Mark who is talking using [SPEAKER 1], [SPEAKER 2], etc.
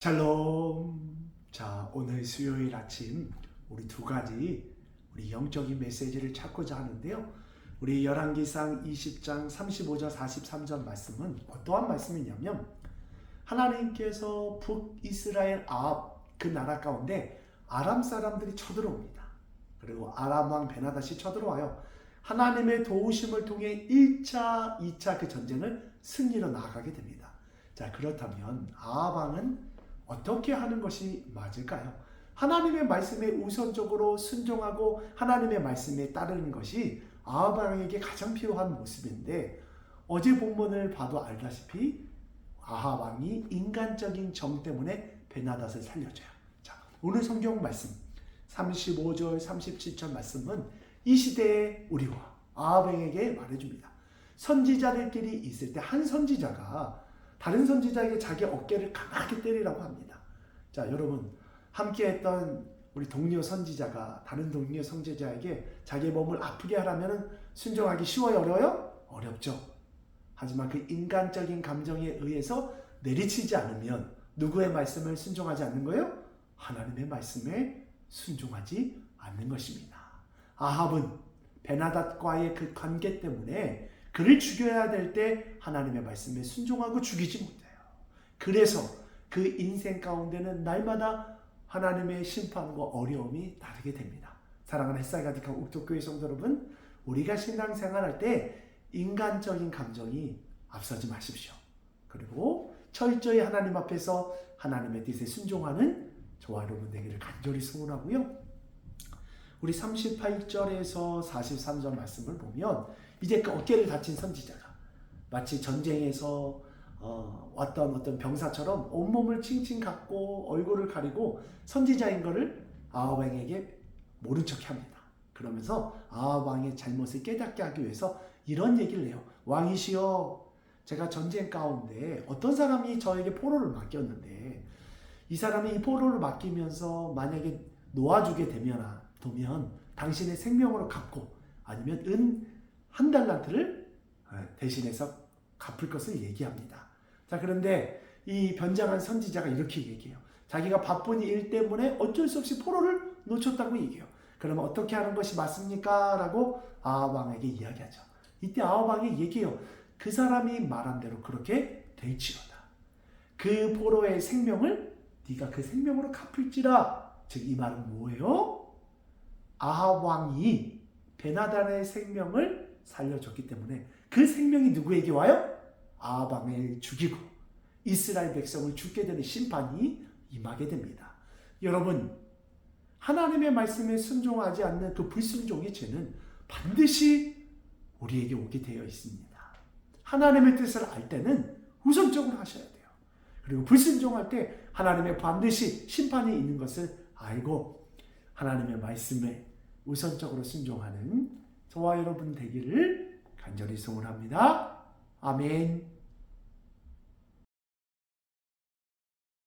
[SPEAKER 1] 샬롬. 자, 오늘 수요일 아침 우리 두 가지 우리 영적인 메시지를 찾고자 하는데요. 우리 열왕기상 20장 35절 43절 말씀은 어떠한 말씀이냐면, 하나님께서 북이스라엘 아합 그 나라 가운데 아람 사람들이 쳐들어옵니다. 그리고 아람 왕 베나닷이 쳐들어와요. 하나님의 도우심을 통해 1차, 2차 그 전쟁을 승리로 나아가게 됩니다. 자, 그렇다면 아합 왕은 어떻게 하는 것이 맞을까요? 하나님의 말씀에 우선적으로 순종하고 하나님의 말씀에 따르는 것이 아합 왕에게 가장 필요한 모습인데, 어제 본문을 봐도 알다시피 아합 왕이 인간적인 정 때문에 베나닷을 살려줘요. 자, 오늘 성경 말씀 35절 37절 말씀은 이 시대의 우리와 아합 왕에게 말해줍니다. 선지자들끼리 있을 때 한 선지자가 다른 선지자에게 자기 어깨를 강하게 때리라고 합니다. 자, 여러분, 함께 했던 우리 동료 선지자가 다른 동료 선지자에게 자기 몸을 아프게 하라면 순종하기 쉬워요? 어려워요? 어렵죠. 하지만 그 인간적인 감정에 의해서 내리치지 않으면 누구의 말씀을 순종하지 않는 거예요? 하나님의 말씀에 순종하지 않는 것입니다. 아합은 베나닷과의 그 관계 때문에 그를 죽여야 될 때 하나님의 말씀에 순종하고 죽이지 못해요. 그래서 그 인생 가운데는 날마다 하나님의 심판과 어려움이 다르게 됩니다. 사랑하는 햇살 가득한 옥토교회 성도 여러분, 우리가 신앙생활할 때 인간적인 감정이 앞서지 마십시오. 그리고 철저히 하나님 앞에서 하나님의 뜻에 순종하는 저와 여러분 되기를 간절히 소원하고요. 우리 38절에서 43절 말씀을 보면, 이제 그 어깨를 다친 선지자가 마치 전쟁에서 왔던 어떤 병사처럼 온몸을 칭칭 갖고 얼굴을 가리고 선지자인 것을 아합 왕에게 모른 척 합니다. 그러면서 아합 왕의 잘못을 깨닫게 하기 위해서 이런 얘기를 해요. 왕이시여, 제가 전쟁 가운데 어떤 사람이 저에게 포로를 맡겼는데, 이 사람이 이 포로를 맡기면서 만약에 놓아주게 되면 당신의 생명으로 갚고, 아니면 은 한 달란트를 대신해서 갚을 것을 얘기합니다. 자, 그런데 이 변장한 선지자가 이렇게 얘기해요. 자기가 바쁜 일 때문에 어쩔 수 없이 포로를 놓쳤다고 얘기해요. 그러면 어떻게 하는 것이 맞습니까? 라고 아합 왕에게 이야기하죠. 이때 아합 왕이 얘기해요. 그 사람이 말한 대로 그렇게 될지어다. 그 포로의 생명을 네가 그 생명으로 갚을지라. 즉, 이 말은 뭐예요? 아합 왕이 베나닷의 생명을 살려줬기 때문에 그 생명이 누구에게 와요? 아합 왕을 죽이고 이스라엘 백성을 죽게 되는 심판이 임하게 됩니다. 여러분, 하나님의 말씀에 순종하지 않는 그 불순종의 죄는 반드시 우리에게 오게 되어 있습니다. 하나님의 뜻을 알 때는 우선적으로 하셔야 돼요. 그리고 불순종할 때 하나님의 반드시 심판이 있는 것을 알고 하나님의 말씀에 우선적으로 순종하는 저와 여러분 되기를 간절히 소원합니다. 아멘.